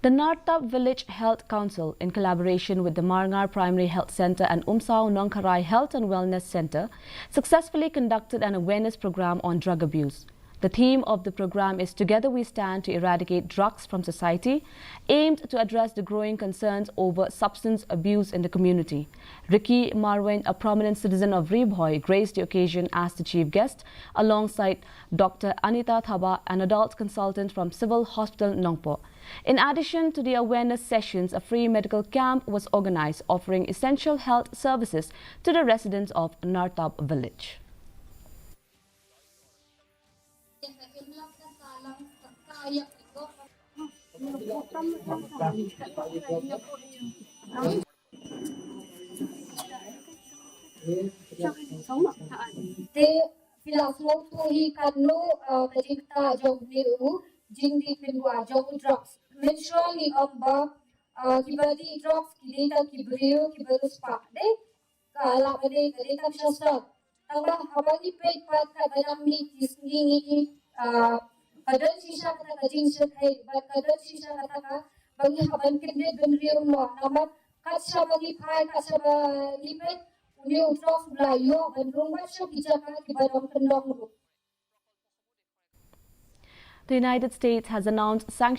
The Nartap Village Health Council, in collaboration with the Marngar Primary Health Centre and Umsao Nongkarai Health and Wellness Centre, successfully conducted an awareness program on drug abuse. The theme of the program is Together We Stand to Eradicate Drugs from Society, aimed to address the growing concerns over substance abuse in the community. Ricky Marwin, a prominent citizen of Ribhoy, graced the occasion as the chief guest, alongside Dr. Anita Thaba, an adult consultant from Civil Hospital Nongpo. In addition to the awareness sessions, a free medical camp was organized, offering essential health services to the residents of Nartap village. Te filaflo tu hi kanu kadikta jog niu jindi pinwa jog drugs menstrually amba kibadi drugs kidita kibrio kibarus pa de kala bade kadita shasta tangba habani pe pat ka ganami kisngi kadal shisha kata kajing shai kadal shisha kata ka bagi haban kinde benrio no namat kasha bagi phai kasha bagi pe The United States has announced sanctions